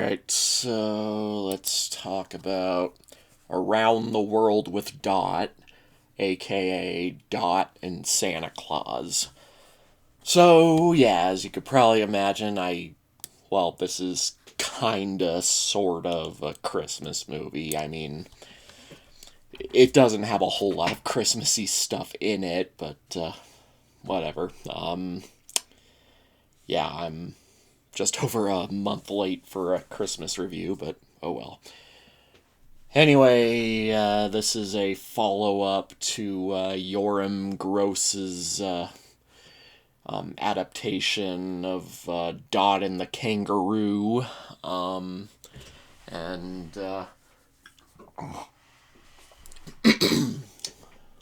Alright, so let's talk about Around the World with Dot, aka Dot and Santa Claus. So, yeah, as you could probably imagine, this is kinda, sort of a Christmas movie. I mean, it doesn't have a whole lot of Christmassy stuff in it, but, whatever. Yeah, I'm just over a month late for a Christmas review, but oh well. Anyway, this is a follow up to Yoram Gross's adaptation of Dot and the Kangaroo. And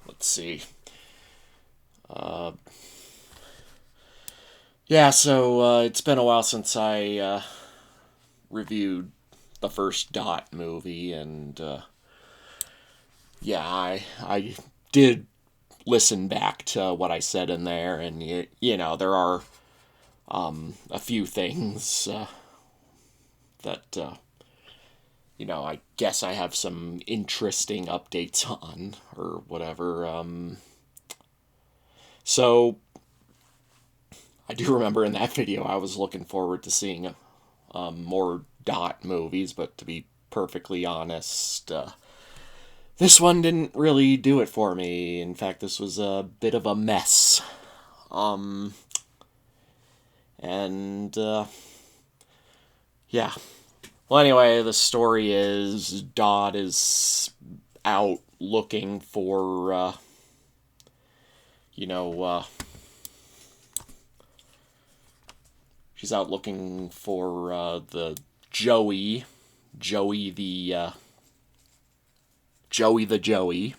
let's see. Yeah, so it's been a while since I reviewed the first Dot movie, and yeah, I did listen back to what I said in there, and there are a few things that I guess I have some interesting updates on or whatever. So I do remember in that video I was looking forward to seeing more Dot movies, but to be perfectly honest, this one didn't really do it for me. In fact, this was a bit of a mess. Um, and, yeah. Well, anyway, the story is Dot is out looking for, you know, she's out looking for the Joey the Joey,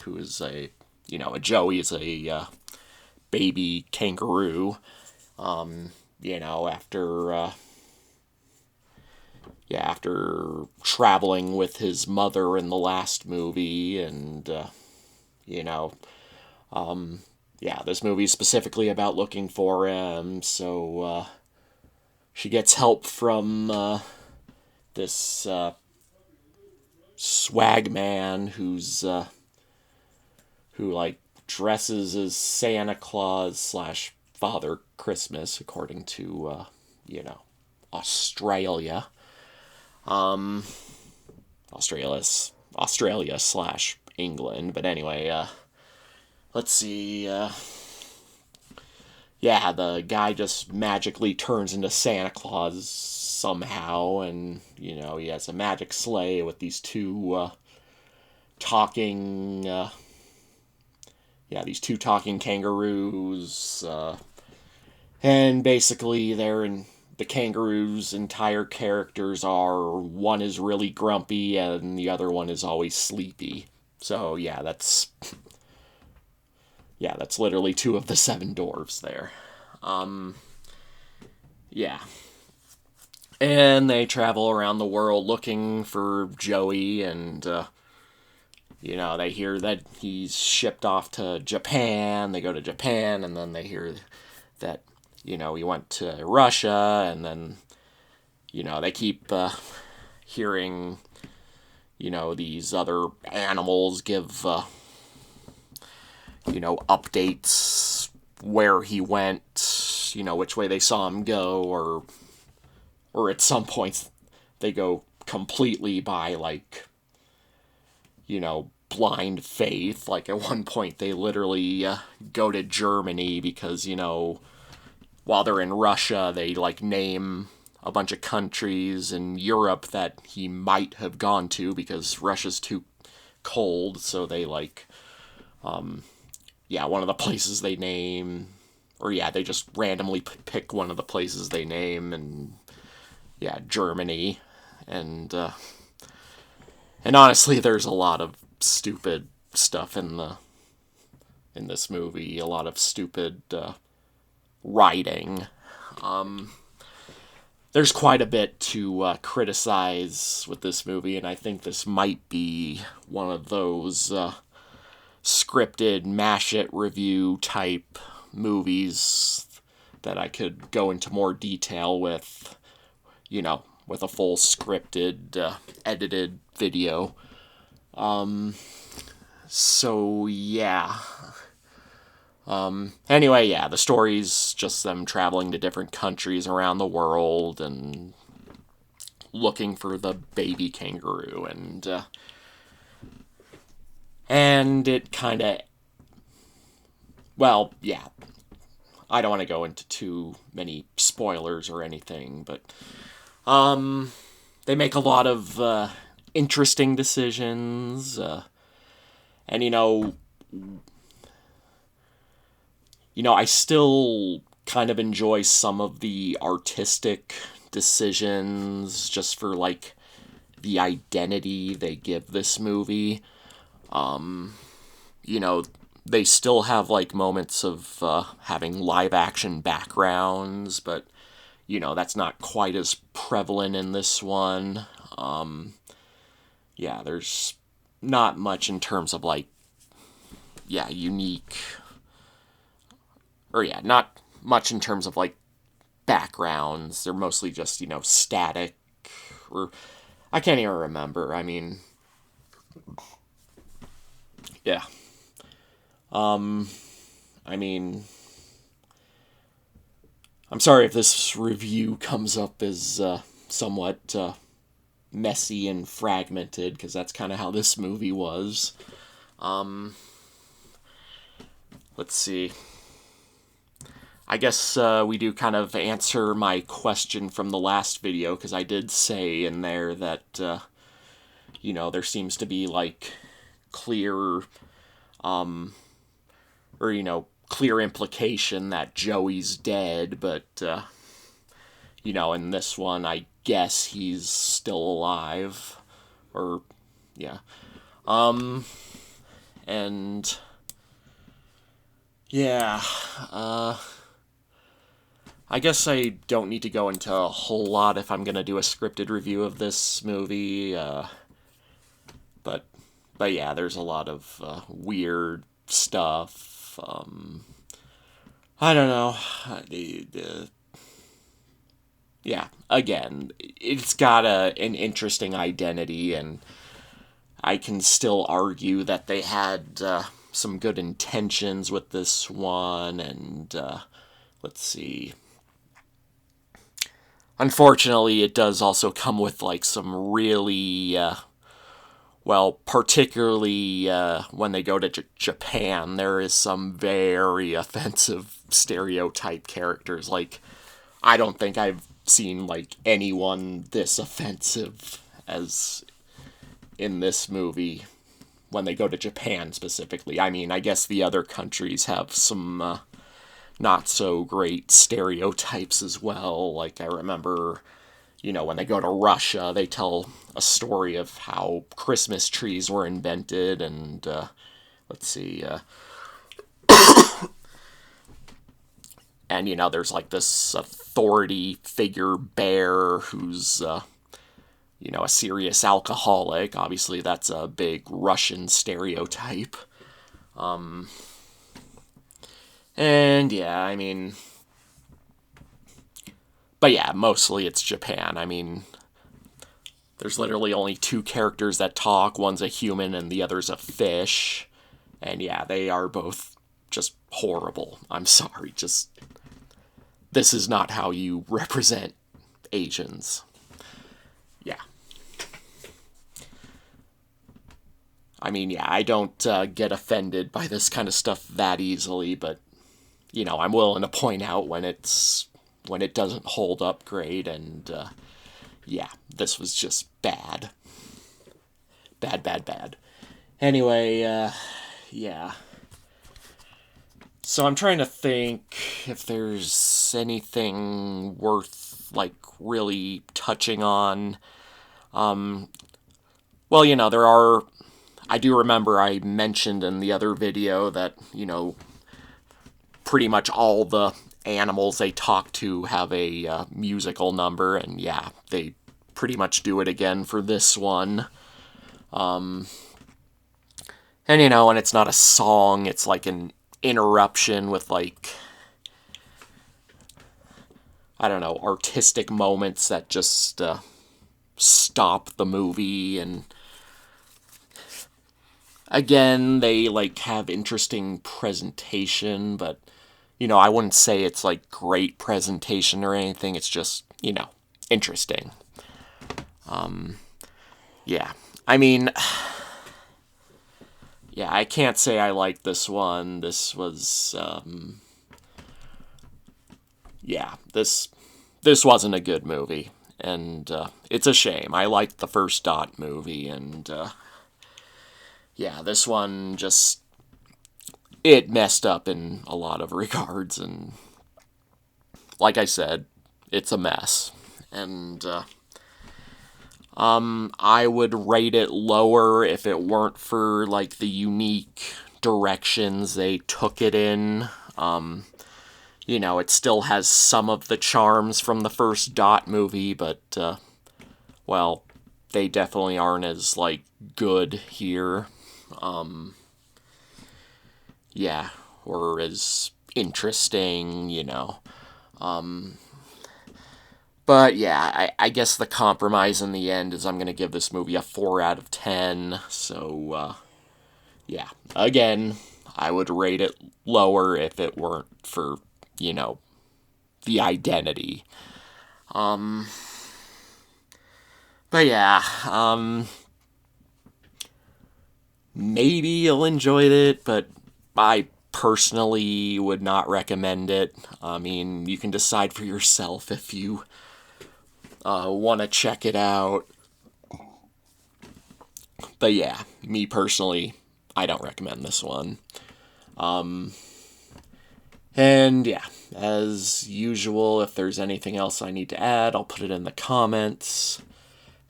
who is a Joey is a baby kangaroo. After traveling with his mother in the last movie, and this movie is specifically about looking for him. So she gets help from this swag man who like dresses as Santa Claus slash Father Christmas, according to Australia. Australia slash England. But anyway, let's see. The guy just magically turns into Santa Claus somehow, and he has a magic sleigh with these two talking these two talking kangaroos, and basically the kangaroos' entire characters are, one is really grumpy and the other one is always sleepy. So that's literally two of the seven dwarves there. Yeah. And they travel around the world looking for Joey, and they hear that he's shipped off to Japan. They go to Japan, and then they hear that he went to Russia, and then they keep hearing these other animals give updates where he went, which way they saw him go, or at some points they go completely by blind faith. Like at one point they literally go to Germany because while they're in Russia they name a bunch of countries in Europe that he might have gone to because Russia's too cold. So they one of the places they name, or they just randomly pick one of the places they name, and Germany. And honestly, there's a lot of stupid stuff in this movie, a lot of stupid writing. There's quite a bit to criticize with this movie, and I think this might be one of those scripted mash-it review type movies that I could go into more detail with, with a full scripted, edited video. So, yeah. Anyway, yeah, the story's just them traveling to different countries around the world and looking for the baby kangaroo, and it kind of, well, yeah, I don't want to go into too many spoilers or anything, but they make a lot of interesting decisions, and I still kind of enjoy some of the artistic decisions just for like the identity they give this movie. You know, they still have like moments of having live action backgrounds, but that's not quite as prevalent in this one. Yeah, there's not much in terms of like, yeah, unique, or yeah, not much in terms of like backgrounds. They're mostly just, static, or I can't even remember. I mean, yeah. I mean, I'm sorry if this review comes up as somewhat messy and fragmented, because that's kind of how this movie was. Let's see. I guess we do kind of answer my question from the last video, because I did say in there that, there seems to be, like, clear, clear implication that Joey's dead, but, in this one, I guess he's still alive, or, yeah. And, yeah, I guess I don't need to go into a whole lot if I'm going to do a scripted review of this movie, but yeah, there's a lot of weird stuff. I don't know. Yeah, again, it's got an interesting identity, and I can still argue that they had some good intentions with this one, and let's see. Unfortunately, it does also come with like some really, particularly when they go to Japan, there is some very offensive stereotype characters. Like, I don't think I've seen like anyone this offensive as in this movie when they go to Japan specifically. I mean, I guess the other countries have some not so great stereotypes as well. Like, I remember, when they go to Russia, they tell a story of how Christmas trees were invented, and, let's see, and, there's like this authority figure bear who's, a serious alcoholic. Obviously, that's a big Russian stereotype. And yeah, I mean, but yeah, mostly it's Japan. I mean, there's literally only two characters that talk. One's a human and the other's a fish. And yeah, they are both just horrible. I'm sorry, just, this is not how you represent Asians. Yeah. I mean, yeah, I don't get offended by this kind of stuff that easily, but I'm willing to point out when it doesn't hold up great, and yeah, this was just bad. Bad. Anyway, yeah. So I'm trying to think if there's anything worth, like, really touching on. Well, there are, I do remember I mentioned in the other video that, pretty much all the animals they talk to have a musical number, and yeah, they pretty much do it again for this one. And and it's not a song, it's like an interruption with like, I don't know, artistic moments that just stop the movie. And again, they like have interesting presentation, but I wouldn't say it's like great presentation or anything. It's just, interesting. Yeah. I mean, yeah, I can't say I like this one. This was, yeah, this wasn't a good movie, and it's a shame. I liked the first Dot movie, and yeah, this one just it messed up in a lot of regards, and like I said, it's a mess, and I would rate it lower if it weren't for like the unique directions they took it in. It still has some of the charms from the first Dot movie, but, well, they definitely aren't as, like, good here. Yeah, or as interesting. But, yeah, I guess the compromise in the end is I'm going to give this movie a 4 out of 10. So, yeah, again, I would rate it lower if it weren't for, you know, the identity. But yeah, maybe you'll enjoy it, but I personally would not recommend it. I mean, you can decide for yourself if you want to check it out. But yeah, me personally, I don't recommend this one. And yeah, as usual, if there's anything else I need to add, I'll put it in the comments.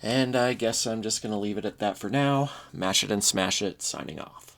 And I guess I'm just going to leave it at that for now. Mash it and smash it, signing off.